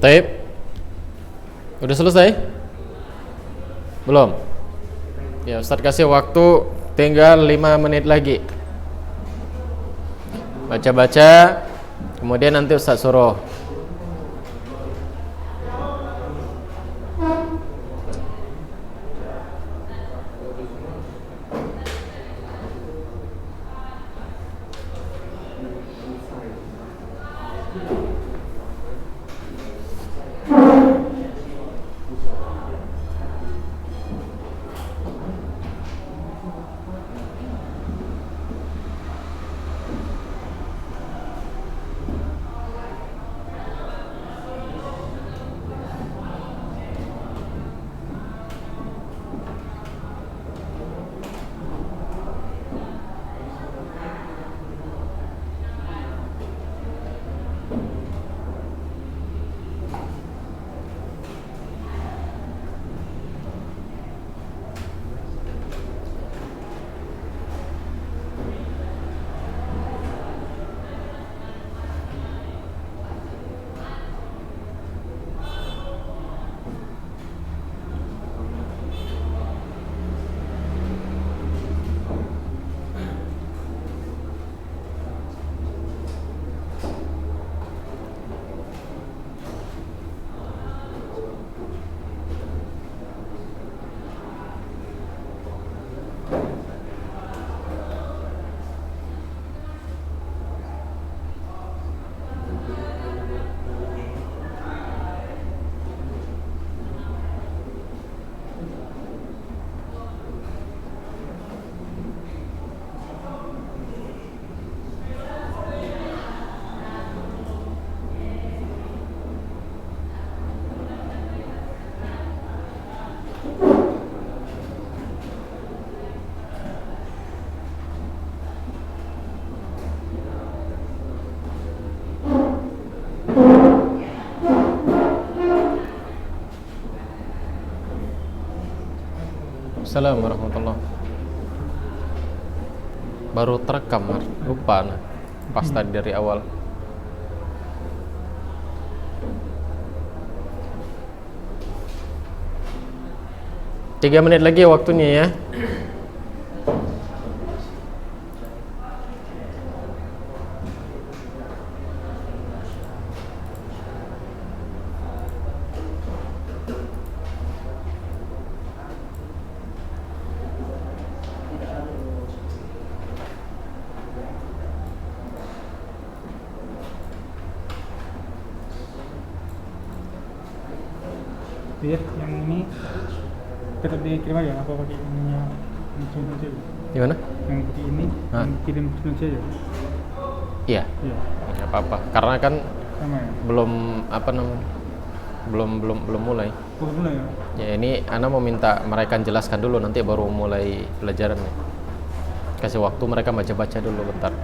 Taib, udah selesai? Belum? Ya, Ustadz kasih waktu tinggal 5 menit lagi. Baca-baca, kemudian nanti Ustadz suruh. Assalamualaikum warahmatullahi. Baru terekam, lupa nah. Pas tadi dari awal. Tiga menit lagi waktunya ya. Iya, yang ini tetap dikirim aja apa pakai ininya langsung aja? Gimana? Yang pakai ini yang kirim langsung aja? Iya. Iya. Nggak apa-apa. Karena kan Sama ya. belum apa namanya? Belum mulai. Oh, mulai ya. Ya ini Ana mau minta mereka jelaskan dulu, nanti baru mulai pelajaran. Kasih waktu mereka baca-baca dulu bentar.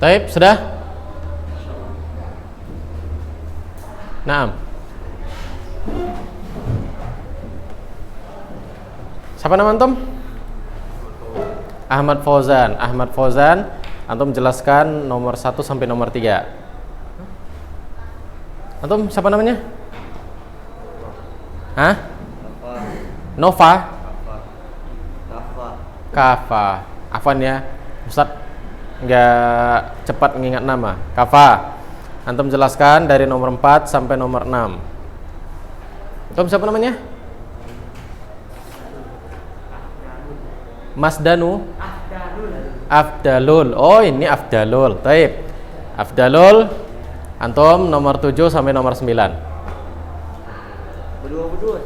Taib, sudah? Naam. Siapa nama antum? Ahmad Fauzan. Ahmad Fauzan, antum jelaskan nomor 1 sampai nomor 3. Antum siapa namanya? Hah? Nova? Kafa. Afwan ya, Ustaz nggak cepat mengingat nama. Kafa. Antum jelaskan dari nomor 4 sampai nomor 6. Antum siapa namanya? Mas Danu? Afdalul. Oh, ini Afdalul. Taib. Afdalul. Antum nomor 7 sampai nomor 9. Berdua.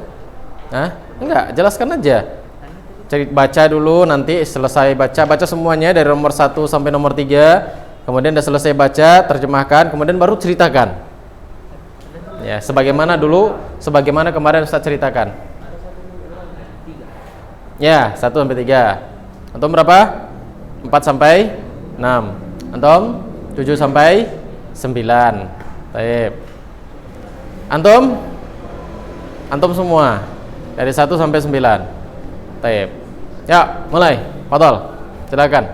Hah? Enggak, jelaskan aja. Baca dulu, nanti selesai baca semuanya dari nomor 1 sampai nomor 3. Kemudian udah selesai baca, terjemahkan, kemudian baru ceritakan. Ya, sebagaimana kemarin Ustaz ceritakan. Ya, 1 sampai 3. Antum berapa? 4 sampai 6. Antum 7 sampai 9. Baik. Antum semua dari 1 sampai 9. Baik. Ya, mulai. Fadhal. Silakan.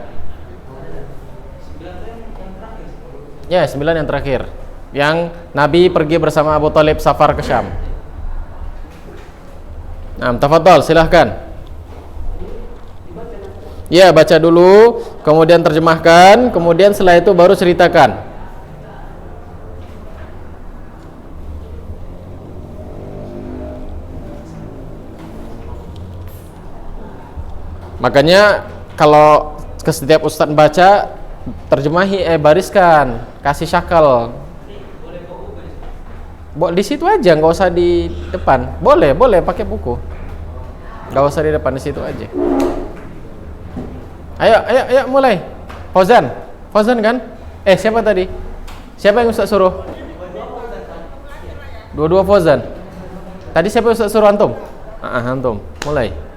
Ya, 9 yang terakhir. Yang Nabi pergi bersama Abu Thalib safar ke Syam. Nah, tafadhal, silahkan. Ya, baca dulu, kemudian terjemahkan, kemudian setelah itu baru ceritakan. Makanya kalau ke setiap ustadz baca, terjemahi, bariskan, kasih syakal. Di situ aja, nggak usah di depan. Boleh pakai buku. Nggak usah di depan, di situ aja. Ayo mulai. Fauzan kan? Siapa tadi? Siapa yang Ustaz suruh? Dua-dua Fauzan. Tadi siapa yang Ustaz suruh antum? Antum. Mulai.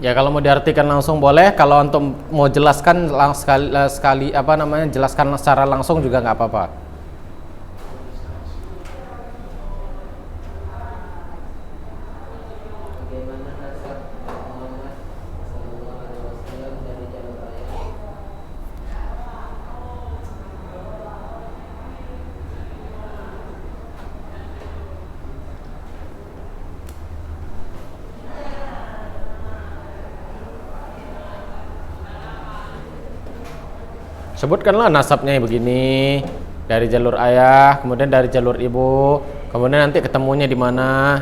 Ya, kalau mau diartikan langsung boleh, kalau antum mau jelaskan jelaskan secara langsung juga nggak apa-apa. Sebutkanlah nasabnya begini, dari jalur ayah, kemudian dari jalur ibu, kemudian nanti ketemunya di mana.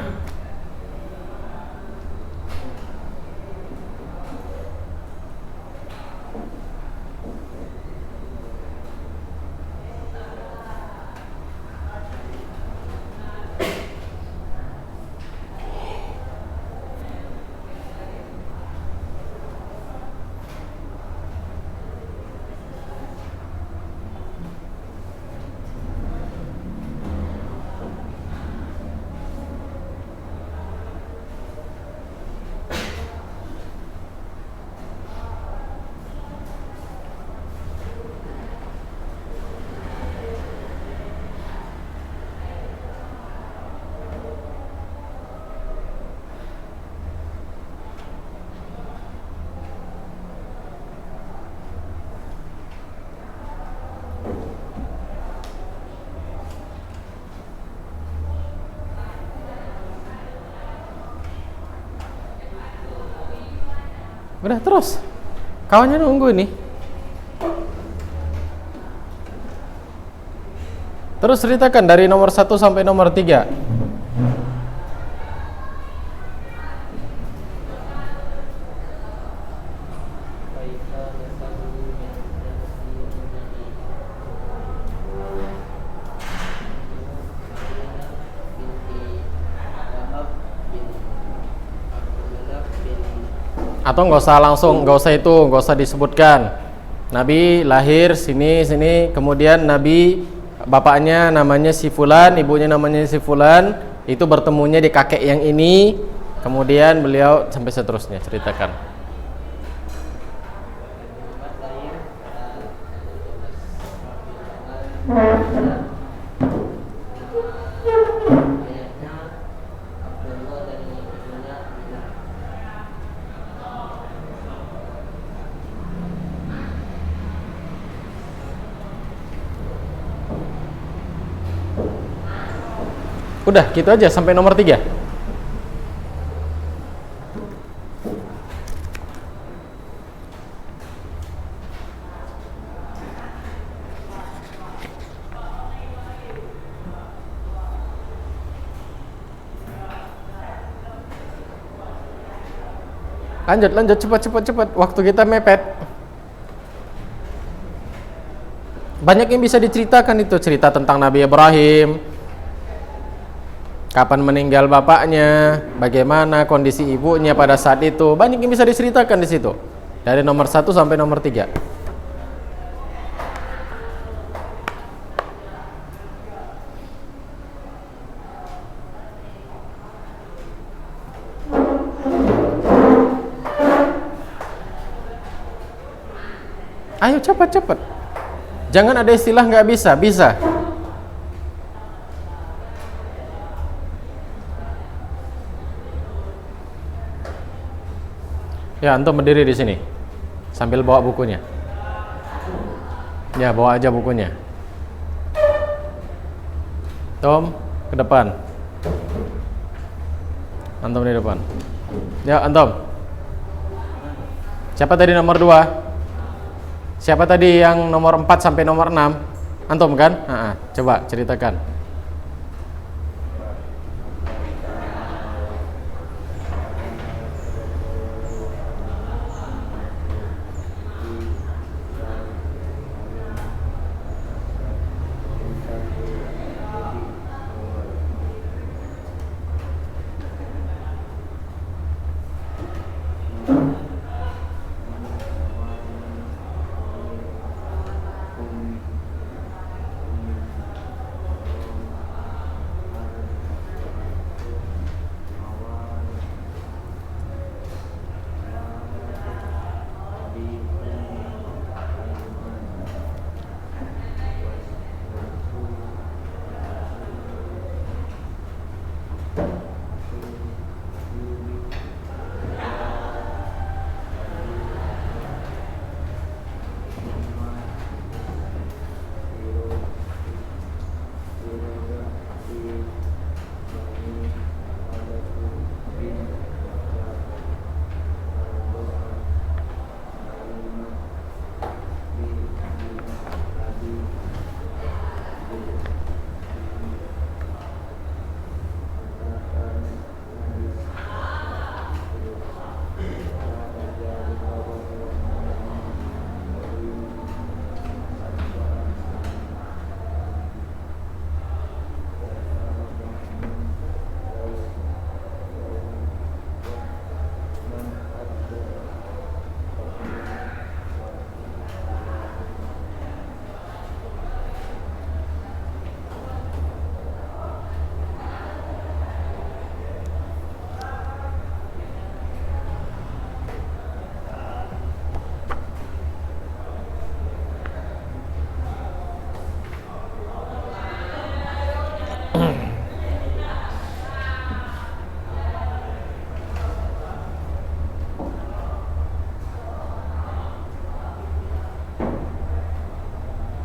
Udah terus. Kawannya nunggu ini. Terus ceritakan dari nomor 1 sampai nomor 3. Atau nggak usah langsung, nggak usah itu, nggak usah disebutkan. Nabi lahir sini, kemudian Nabi bapaknya namanya si Fulan, ibunya namanya si Fulan, itu bertemunya di kakek yang ini, kemudian beliau sampai seterusnya ceritakan. Udah, gitu aja sampai nomor 3. Lanjut, cepat. Waktu kita mepet. Banyak yang bisa diceritakan itu, cerita tentang Nabi Ibrahim. Kapan meninggal bapaknya, bagaimana kondisi ibunya pada saat itu, banyak yang bisa diceritakan di situ. Dari nomor 1 sampai nomor 3. Ayo cepat. Jangan ada istilah nggak bisa, bisa. Ya, antum berdiri di sini sambil bawa bukunya. Ya, bawa aja bukunya. Tom, ke depan. Antum di depan. Ya, antum. Siapa tadi nomor 2? Siapa tadi yang nomor 4 sampai nomor 6? Antum kan? Coba ceritakan.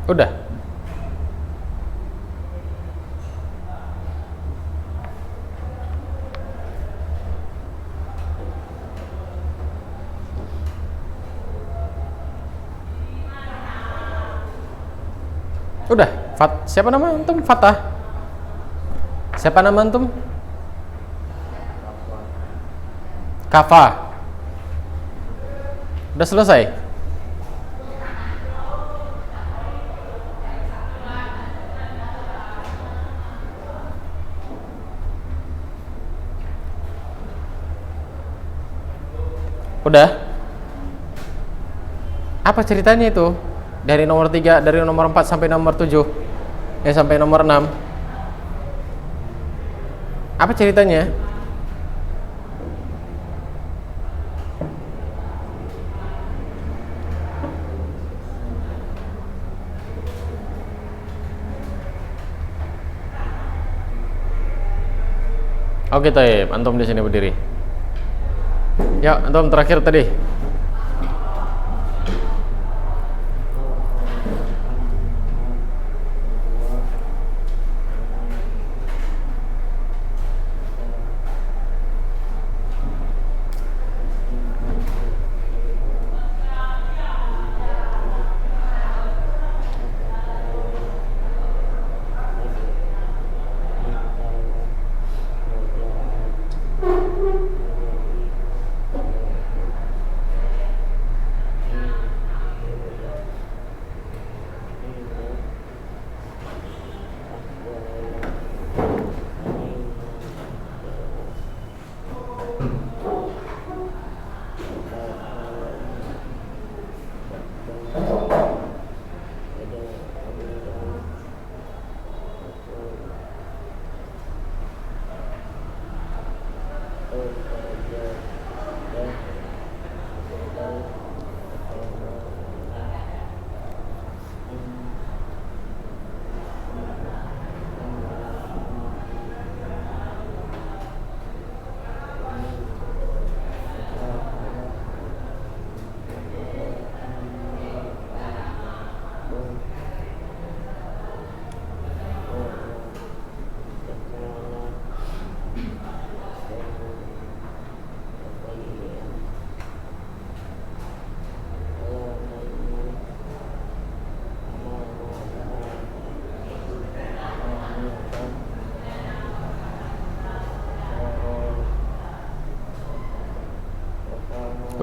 Udah. Udah. Siapa nama antum? Fatah. Siapa nama antum? Kafa. Udah selesai? Udah? Apa ceritanya itu? Dari nomor 3, dari nomor 4 sampai nomor 7. Sampai nomor 6. Apa ceritanya? Oke, Taib. Antum di sini berdiri. Ya, antum terakhir tadi.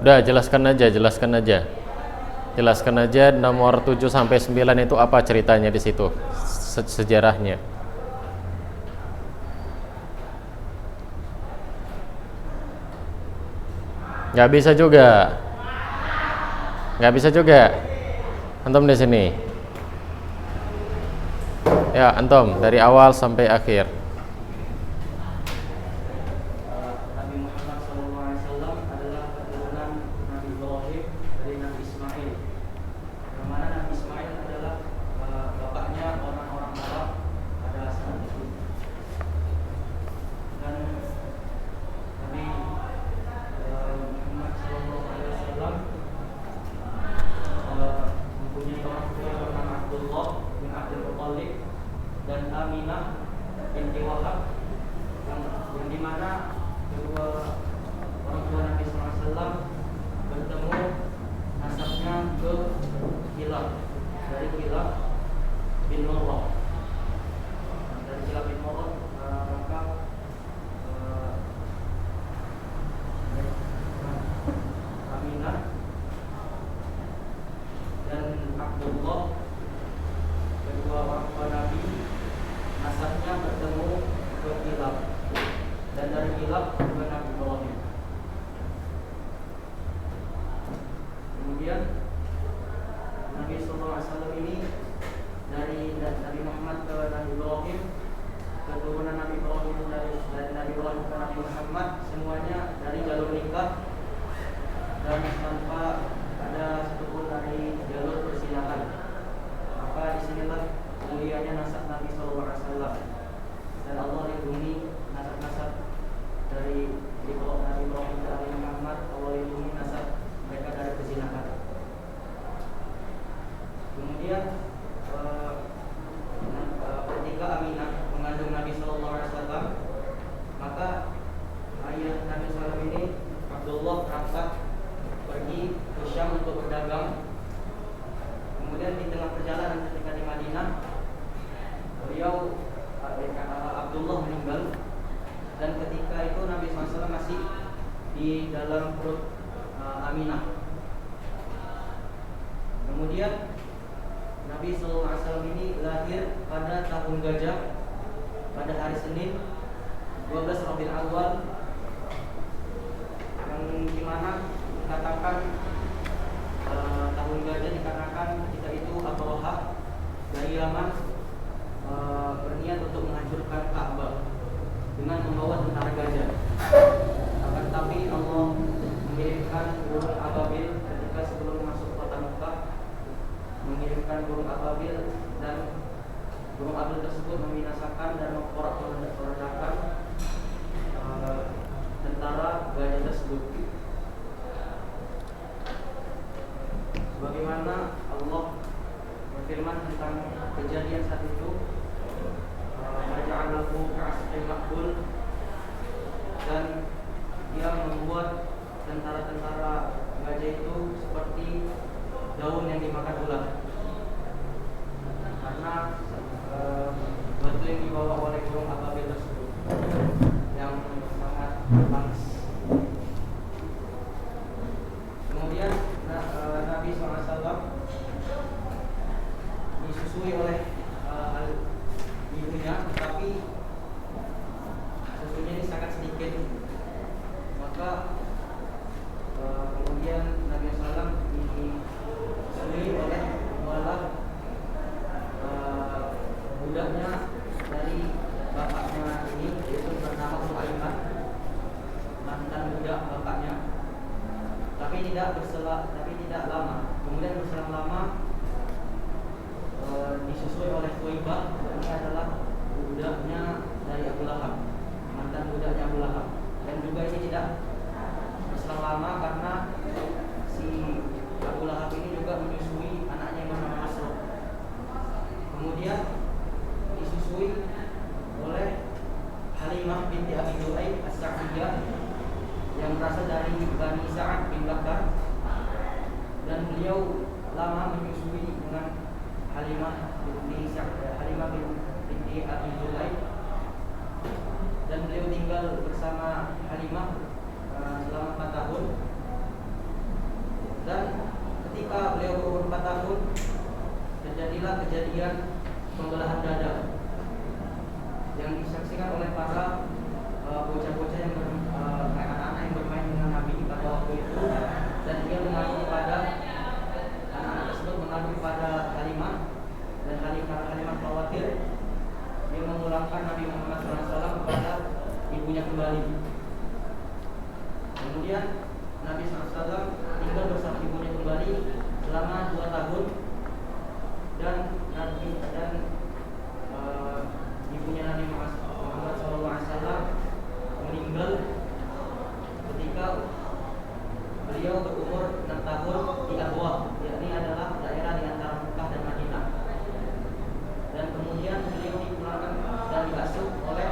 Udah, jelaskan aja. Jelaskan aja nomor 7 sampai 9 itu apa ceritanya di situ? Sejarahnya. Nggak bisa juga. Antum di sini. Ya, antum dari awal sampai akhir. Nabi Muhammad SAW adalah keturunan Nabi Ibrahim dari Nabi Ismail. Yang mana Nabi Ismail adalah bapaknya orang-orang Arab pada saat itu. Dan Nabi Muhammad SAW mempunyai orang tua bernama Abdullah bin Abdul Muttalib dan Aminah binti Wahab, yang dimana kedua orang tua Nabi SAW bertemu nasabnya ke Kilab, dari Kilab bin Murrah. Dari Kilab bin Murrah maka Aminah dan Abdullah, kedua orang tua Nabi, nasabnya bertemu ke Kilab, dan dari Kilab ke Nabi Ibrahim. Kemudian Nabi SAW ini dari Nabi Muhammad ke Nabi Ibrahim, keturunan Nabi Ibrahim dari Nabi Ibrahim ke Nabi Muhammad, semuanya dari jalur nikah dan tanpa ada satupun dari jalur persinahan. Maka disinilah mulianya nasab Nabi SAW, dan Allah lindungi nasab-nasab dari Nabi Ibrahim dan Nabi Muhammad. Allah lindungi nasab mereka dari perzinahan. Kemudian ketika Aminah mengandung Nabi SAW, maka ayah dan ketika itu Nabi SAW masih di dalam perut Aminah. Kemudian Nabi SAW ini lahir pada tahun gajah pada hari Senin 12 Rabiul Awal, yang dimana dikatakan tahun gajah dikarenakan ketika itu Abu Lahab dari Yaman berniat untuk menghancurkan Ka'bah dengan membawa tentara gajah. Akan tetapi Allah mengirimkan burung ababil ketika sebelum masuk kota Mekah, mengirimkan burung ababil, dan burung ababil tersebut membinasakan dan memporak-porandakan tentara gajah tersebut. Sebagaimana Allah berfirman tentang kejadian saat itu, maja'alahu ka'asfin ma'kul, dan dia membuat tentara-tentara gajah itu seperti daun yang dimakan ular, karena batu yang dibawa oleh burung ababil tersebut yang sangat panas. Kemudian Nabi SAW disusui oleh ibunya, tetapi susunya ini sangat sedikit. Maka kemudian Nabi SAW disusui oleh malah budaknya dari bapaknya ini, yaitu bernama Sulaiman, mantan budak bapaknya. Tapi tidak lama. Kemudian berselang lama disusui oleh Thuwaibah. Ini adalah budaknya dari Abu Lahab, mantan budaknya Abu Lahab. Dan juga ini tidak berselang lama karena si Abu Lahab ini juga menyusui anaknya yang bernama Masruq. Kemudian disusui oleh Halimah binti Abi Du'aib As-Sa'diyah yang berasal dari Bani Sa'ad bin Bakar, dan beliau lama menyusui dengan Halimah binti Abi Du'aib, dan beliau tinggal bersama Halimah selama 4 tahun. Dan ketika beliau berumur 4 tahun, terjadilah kejadian pembelahan dada yang disaksikan oleh para bocah-bocah yang anak-anak yang bermain dengan Nabi pada waktu itu. Dan dia mengadu kepada anak-anak tersebut, mengadu kepada Halimah, dan Halimah khawatir, dia memulangkan Nabi Muhammad SAW kepada ibunya kembali. Kemudian Nabi SAW tinggal bersama ibunya kembali selama 2 tahun, dan ibunya Nabi Muhammad SAW meninggal ketika beliau berumur 6 tahun di Abwah, yakni adalah daerah di antara Mekah dan Madinah. Dan kemudian beliau dipulangkan dan diasuh oleh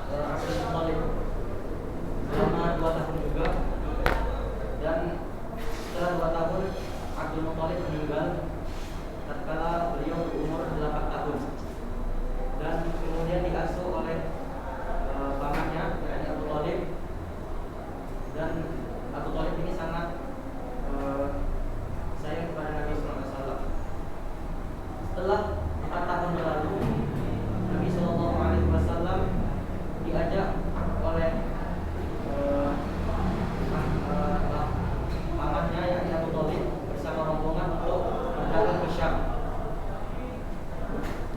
Abdul Muthalib selama 2 tahun juga. Dan setelah 2 tahun Abdul Muthalib meninggal tatkala beliau berumur 8 tahun, dan kemudian diasuh oleh pamannya, yakni Abu Thalib. Dan Abu Thalib ini sangat sayang kepada Nabi SAW. Setelah 4 tahun berlalu, Nabi SAW diajak oleh pamannya, yakni Abu Thalib, bersama rombongan untuk berdagang ke Syam.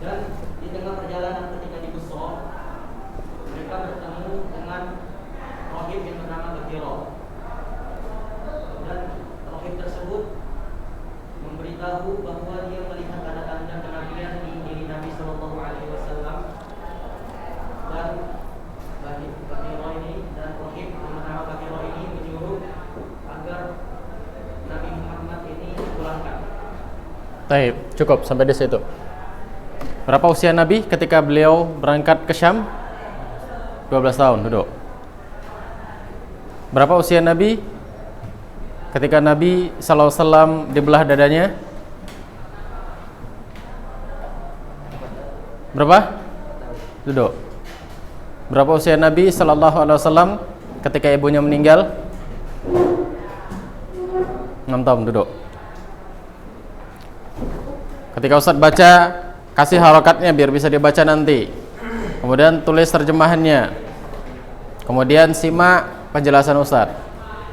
Dan di tengah perjalanan ketika di Busra, mereka bertemu dengan rahib yang bernama Bakhira. Dan rahib tersebut memberitahu bahwa dia melihat tanda-tanda kenabian di diri Nabi SAW. Dan Bakhira ini dan rahib yang bernama Bakhira ini menyuruh agar Nabi Muhammad ini dipulangkan. Baik, cukup sampai di situ. Berapa usia Nabi ketika beliau berangkat ke Syam? 12 tahun, duduk. Berapa usia Nabi ketika Nabi SAW dibelah dadanya? Berapa? Duduk. Berapa usia Nabi sallallahu alaihi wasallam ketika ibunya meninggal? 6 tahun. Duduk. Ketika Ustaz baca, kasih harokatnya biar bisa dibaca nanti. Kemudian tulis terjemahannya. Kemudian simak penjelasan Ustaz.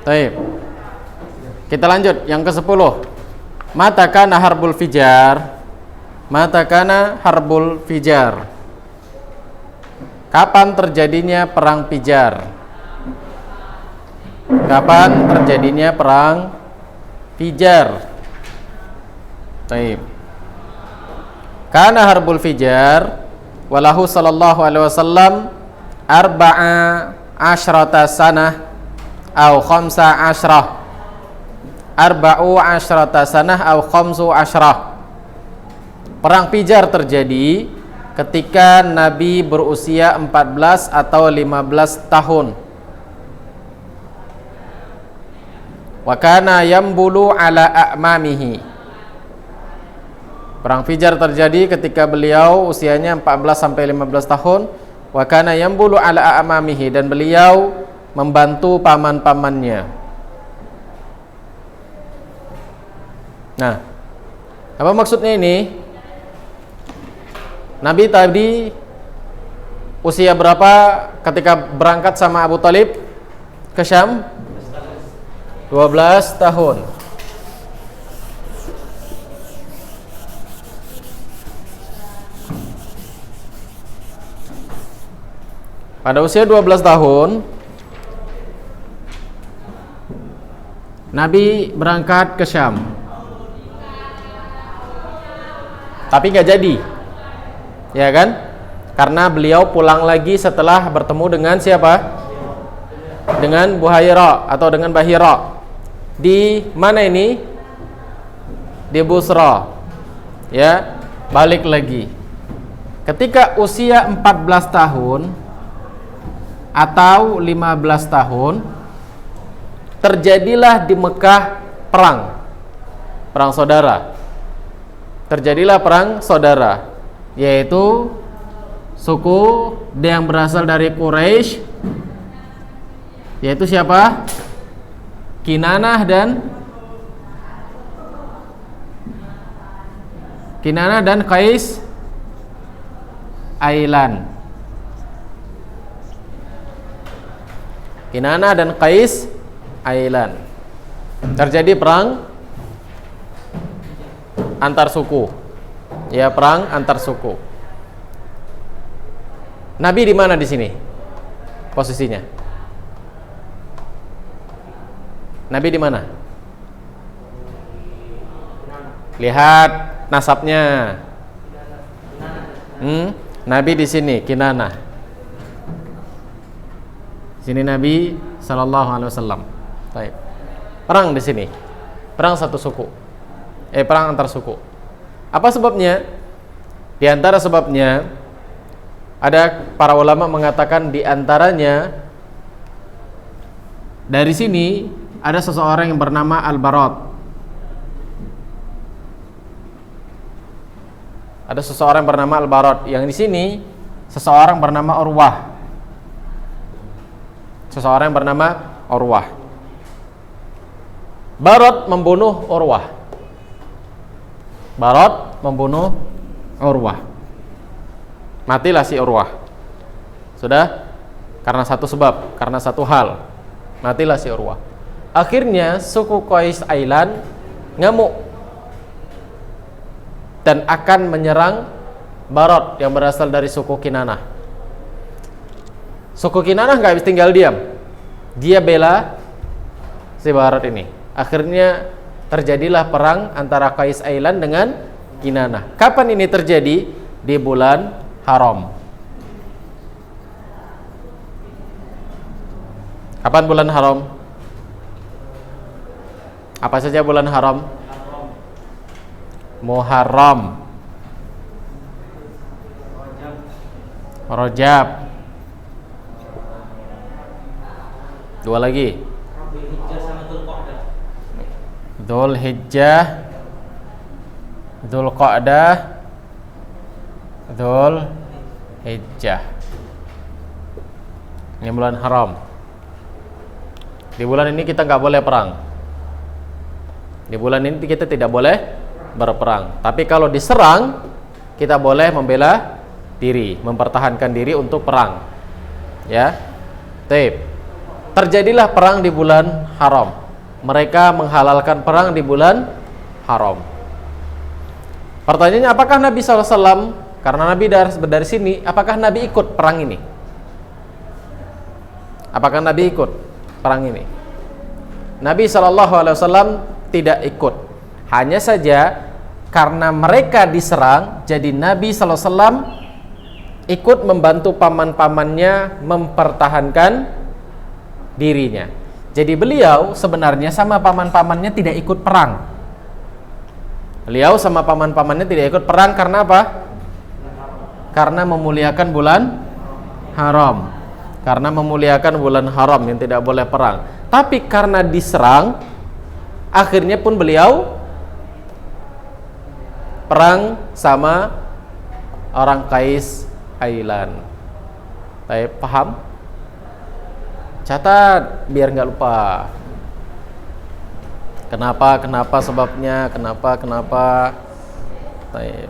Baik. Kita lanjut yang ke-10. Mata kana harbul fijar. Mata kana harbul fijar. Kapan terjadinya perang Fijar? Kapan terjadinya perang Fijar? Baik. Kana harbul Fijar walahu sallallahu alaihi wasallam arba'a asyrata sanah au khamsa asyrah. Arba'u asyrata sanah au khamsu asyrah. Perang Fijar terjadi ketika Nabi berusia 14 atau 15 tahun. Wa kana yambulu ala a'mamihi. Perang Fijar terjadi ketika beliau usianya 14 sampai 15 tahun. Wa kana yambulu ala a'mamihi, dan beliau membantu paman-pamannya. Nah, apa maksudnya ini? Nabi tadi usia berapa ketika berangkat sama Abu Thalib ke Syam? 12 tahun. Pada usia 12 tahun Nabi berangkat ke Syam. Tapi nggak jadi. Ya kan? Karena beliau pulang lagi setelah bertemu dengan siapa? Dengan Buhaira atau dengan Bahira. Di mana ini? Di Busra. Ya, balik lagi. Ketika usia 14 tahun atau 15 tahun, terjadilah di Mekah perang saudara. Terjadilah perang saudara, yaitu suku yang berasal dari Quraisy, yaitu siapa? Kinanah dan Qais Ailan. Kinanah dan Qais Ailan. Terjadi perang antar suku. Ya, perang antar suku. Nabi di mana di sini? Posisinya? Nabi di mana? Lihat nasabnya. Nabi di sini, Kinanah. Sini Nabi sallallahu alaihi wasallam. Baik. Perang di sini. Perang satu suku. Perang antar suku. Apa sebabnya? Di antara sebabnya ada para ulama mengatakan di antaranya dari sini ada seseorang yang bernama Al-Barat. Ada seseorang bernama Al-Barat. Yang di sini seseorang bernama Urwah. Seseorang yang bernama Urwah. Barat membunuh Urwah. Barat membunuh Urwah. Matilah si Urwah. Sudah? Karena satu sebab, karena satu hal. Matilah si Urwah. Akhirnya suku Qais Ailan ngamuk dan akan menyerang Barat yang berasal dari suku Kinanah. Suku Kinanah nggak bisa tinggal diam. Dia bela si Barat ini. Akhirnya terjadilah perang antara Qais Ailan dengan Kinanah. Kapan ini terjadi? Di bulan haram. Kapan bulan haram? Apa saja bulan haram? Muharram, Rajab. Dua lagi. Dzulhijjah, Dzulqa'dah, Dzulhijjah. Ini bulan haram. Di bulan ini kita nggak boleh perang. Di bulan ini kita tidak boleh berperang. Tapi kalau diserang, kita boleh membela diri, mempertahankan diri untuk perang. Ya. Terjadilah perang di bulan haram. Mereka menghalalkan perang di bulan haram. Pertanyaannya, apakah Nabi SAW, karena Nabi dari sini, apakah Nabi ikut perang ini? Apakah Nabi ikut perang ini? Nabi SAW tidak ikut. Hanya saja karena mereka diserang, jadi Nabi SAW ikut membantu paman-pamannya mempertahankan dirinya. Jadi beliau sebenarnya sama paman-pamannya tidak ikut perang. Beliau sama paman-pamannya tidak ikut perang karena apa? Karena memuliakan bulan haram. Karena memuliakan bulan haram yang tidak boleh perang. Tapi karena diserang, akhirnya pun beliau perang sama orang Qais Ailan. Paham? Catat biar nggak lupa. Kenapa sebabnya, kenapa. Baik.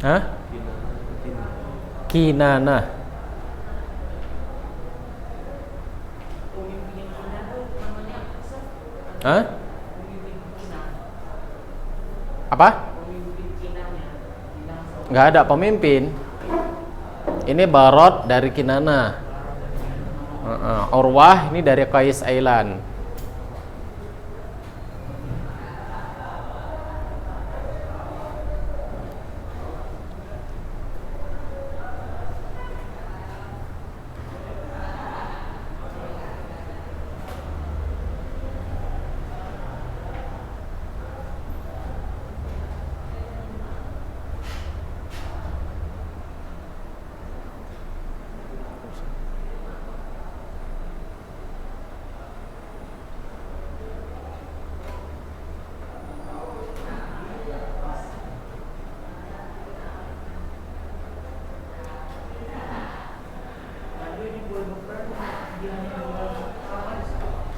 Hah? Kinanah. Hah? Apa? Nggak ada pemimpin. Ini Barot dari Kinanah. Urwah ini dari Qais Ailan.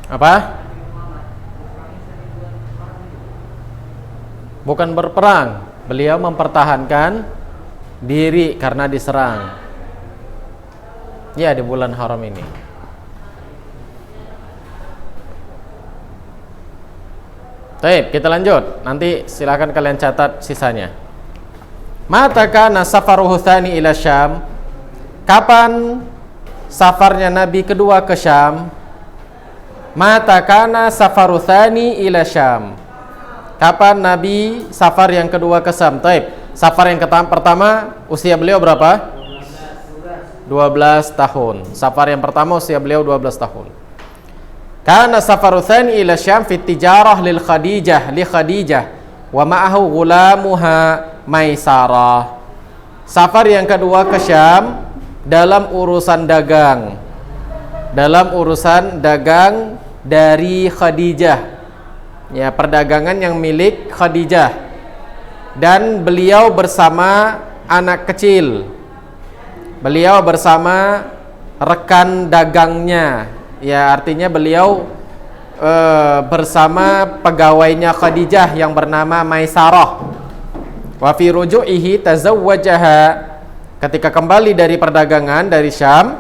Apa? Bukan berperang, beliau mempertahankan diri karena diserang. Ya, di bulan haram ini. Baik, kita lanjut. Nanti silakan kalian catat sisanya. Mata kana safaruhu tsani ila Syam? Kapan safarnya Nabi kedua ke Syam? Mata kana safaru tsani ila Syam? Kapan Nabi safar yang kedua ke Syam? Taib. Safar yang pertama usia beliau berapa? 12 tahun. Safar yang pertama usia beliau 12 tahun. Kana safaru tsani ila Syam fi tijarah li Khadijah wa ma'ahu ghulamuha Maisarah. Safar yang kedua ke Syam dalam urusan dagang. Dalam urusan dagang dari Khadijah, ya, perdagangan yang milik Khadijah, dan beliau bersama anak kecil. Beliau bersama rekan dagangnya, ya artinya beliau bersama pegawainya Khadijah yang bernama Maisarah. Wa fi ruju'ihi tazawwajaha, ketika kembali dari perdagangan dari Syam,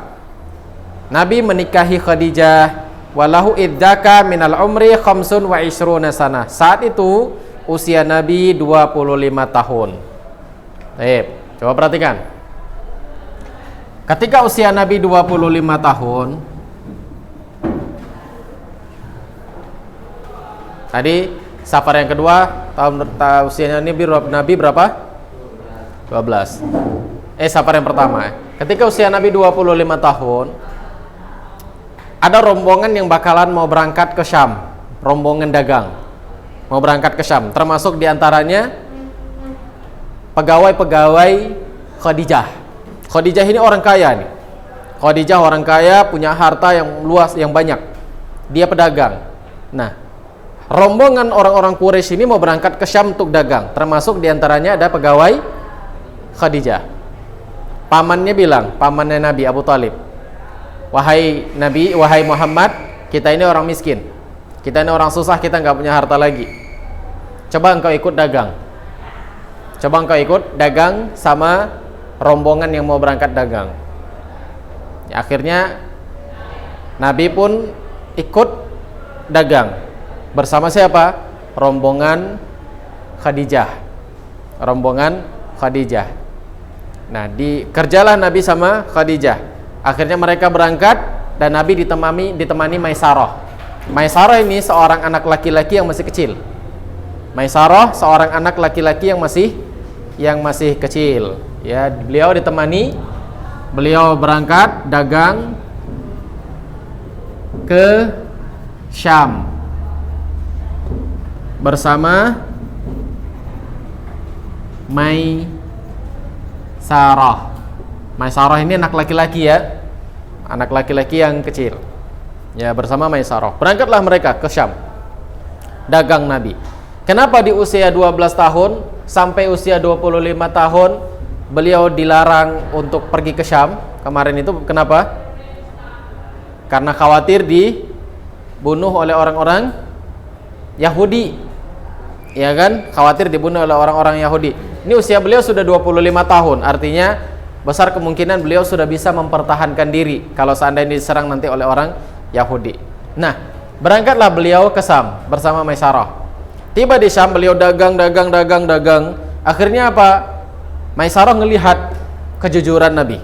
Nabi menikahi Khadijah. Walahu idzaka minal umri khamsun wa ishruna sanah. Saat itu usia Nabi 25 tahun. Baik, coba perhatikan. Ketika usia Nabi 25 tahun, tadi safar yang kedua, usianya Nabi berapa? 12. Safar yang pertama. Ketika usia Nabi 25 tahun, ada rombongan yang bakalan mau berangkat ke Syam, rombongan dagang mau berangkat ke Syam, termasuk diantaranya pegawai-pegawai Khadijah. Khadijah ini orang kaya nih. Khadijah orang kaya, punya harta yang luas, yang banyak. Dia pedagang. Nah, rombongan orang-orang Quraisy ini mau berangkat ke Syam untuk dagang, termasuk diantaranya ada pegawai Khadijah. Pamannya bilang, pamannya Nabi Abu Talib, wahai Nabi, wahai Muhammad, kita ini orang miskin, kita ini orang susah, kita nggak punya harta lagi. Coba engkau ikut dagang. Coba engkau ikut dagang sama rombongan yang mau berangkat dagang. Ya, akhirnya Nabi pun ikut dagang bersama siapa? Rombongan Khadijah. Rombongan Khadijah. Nah, kerjalah Nabi sama Khadijah. Akhirnya mereka berangkat dan Nabi ditemani Maisarah. Maisarah ini seorang anak laki-laki yang masih kecil. Maisarah seorang anak laki-laki yang masih kecil. Ya, beliau berangkat dagang ke Syam bersama Maisarah. Maisarah ini anak laki-laki ya, anak laki-laki yang kecil. Ya, bersama Maisarah. Berangkatlah mereka ke Syam. Dagang Nabi. Kenapa di usia 12 tahun sampai usia 25 tahun beliau dilarang untuk pergi ke Syam? Kemarin itu kenapa? Karena khawatir dibunuh oleh orang-orang Yahudi. Ya kan? Khawatir dibunuh oleh orang-orang Yahudi. Ini usia beliau sudah 25 tahun, artinya besar kemungkinan beliau sudah bisa mempertahankan diri kalau seandainya diserang nanti oleh orang Yahudi. Nah, berangkatlah beliau ke Syam bersama Maisarah. Tiba di Syam, beliau dagang. Akhirnya apa? Maisarah ngelihat kejujuran Nabi.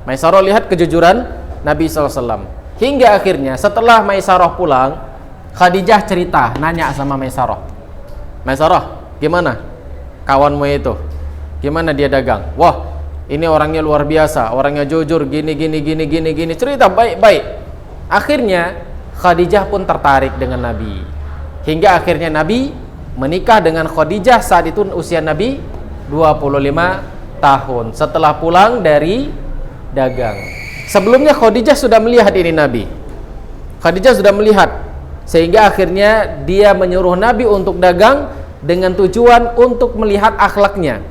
Maisarah lihat kejujuran Nabi SAW. Hingga akhirnya setelah Maisarah pulang, Khadijah cerita, nanya sama Maisarah. Maisarah, gimana kawanmu itu? Gimana dia dagang? Wah, ini orangnya luar biasa, orangnya jujur, gini, cerita baik-baik. Akhirnya Khadijah pun tertarik dengan Nabi. Hingga akhirnya Nabi menikah dengan Khadijah saat itu usia Nabi 25 tahun setelah pulang dari dagang. Sebelumnya Khadijah sudah melihat ini Nabi. Khadijah sudah melihat, sehingga akhirnya dia menyuruh Nabi untuk dagang dengan tujuan untuk melihat akhlaknya.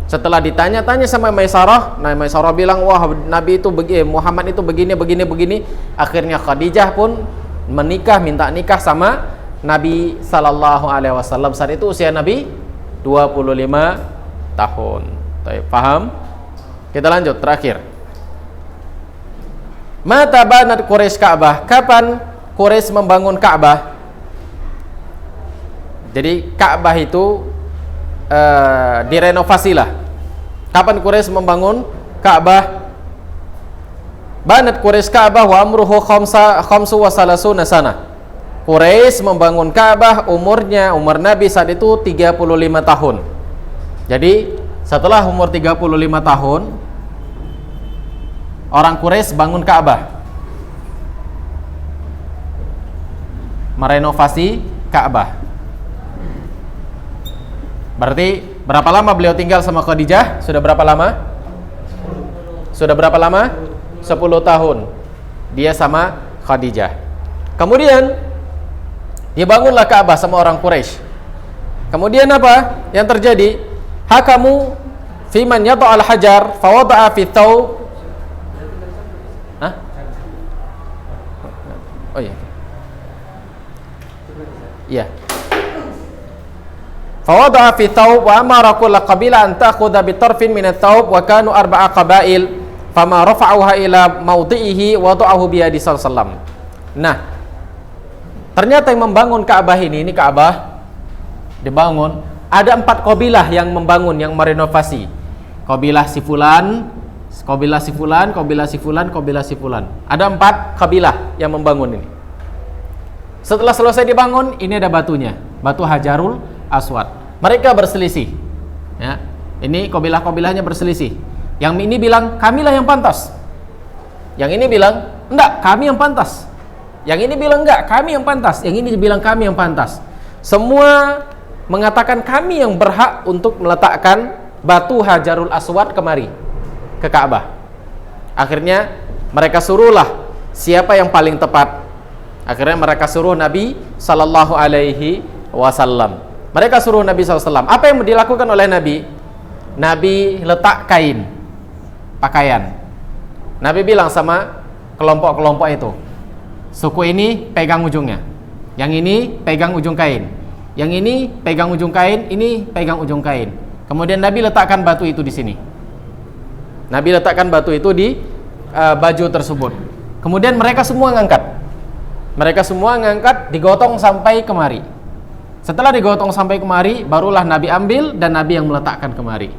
Setelah ditanya-tanya sama Maisarah, nah Maisarah bilang, wah Nabi itu Muhammad itu begini. Akhirnya Khadijah pun minta nikah sama Nabi Sallallahu Alaihi Wasallam. Saat itu usia Nabi 25 tahun. Paham? Kita lanjut terakhir. Mata banat Quraisy Ka'bah. Kapan Quraisy membangun Ka'bah? Jadi Ka'bah itu direnovasi lah. Kapan Quraisy membangun Ka'bah? Banat Quraisy Ka'bah wa amruhu khamsu wa salasuna sana. Quraisy membangun Ka'bah, umur Nabi saat itu 35 tahun. Jadi setelah umur 35 tahun orang Quraisy bangun Ka'bah, merenovasi Ka'bah. Berarti berapa lama beliau tinggal sama Khadijah? Sudah berapa lama? 10 tahun dia sama Khadijah. Kemudian dibangunlah Ka'bah sama orang Quraisy. Kemudian apa yang terjadi? Hakamu fi man yada'al hajar fa wada'a fi thawb. Hah? Oh iya. Iya. Fawada'a fi thawb wa amara kulla qabila an ta'khudha bi tarfin min at-thawb wa kanu arba'a qabail fama rafa'uha ila mawdi'ihi wa wada'ahu bi yadi sallallahu. Nah, ternyata yang membangun Ka'bah ini Ka'bah dibangun, ada 4 kabilah yang membangun, yang merenovasi. Kabilah si fulan, kabilah si fulan, kabilah si fulan, kabilah si fulan. Ada 4 kabilah yang membangun ini. Setelah selesai dibangun, ini ada batunya, batu Hajarul Aswad. Mereka berselisih, ya. Ini kabilah-kabilahnya berselisih. Yang ini bilang kamilah yang pantas, yang ini bilang enggak, kami yang pantas. Yang ini bilang enggak, kami yang pantas. Yang ini bilang kami yang pantas. Semua mengatakan kami yang berhak untuk meletakkan batu Hajarul Aswad kemari ke Ka'bah. Akhirnya mereka suruhlah siapa yang paling tepat. Akhirnya mereka suruh Nabi sallallahu alaihi wasallam. Mereka suruh Nabi SAW. Apa yang dilakukan oleh Nabi? Nabi letak kain, pakaian. Nabi bilang sama kelompok-kelompok itu, suku ini pegang ujungnya, yang ini pegang ujung kain, yang ini pegang ujung kain, ini pegang ujung kain. Kemudian Nabi letakkan batu itu di sini. Nabi letakkan batu itu di baju tersebut. Kemudian mereka semua ngangkat. Mereka semua ngangkat, digotong sampai kemari. Setelah digotong sampai kemari, barulah Nabi ambil dan Nabi yang meletakkan kemari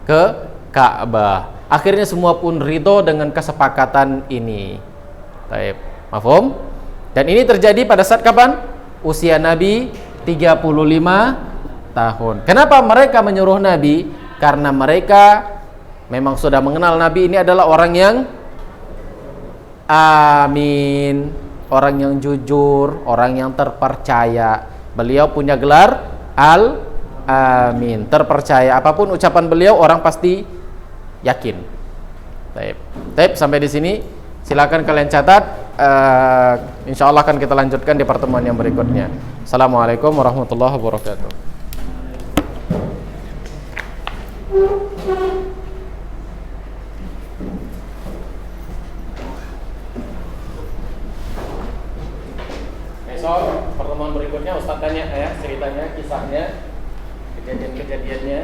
ke Ka'bah. Akhirnya semua pun ridho dengan kesepakatan ini. Baik, mafhum? Dan ini terjadi pada saat kapan? Usia Nabi 35 tahun. Kenapa mereka menyuruh Nabi? Karena mereka memang sudah mengenal Nabi ini adalah orang yang amin, orang yang jujur, orang yang terpercaya. Beliau punya gelar Al-Amin, terpercaya. Apapun ucapan beliau orang pasti yakin. Baik, sampai di sini. Silakan kalian catat. Insya Allah akan kita lanjutkan di pertemuan yang berikutnya. Assalamualaikum warahmatullahi wabarakatuh. Besok pertemuan berikutnya Ustaz tanya ya, ceritanya, kisahnya, kejadian-kejadiannya.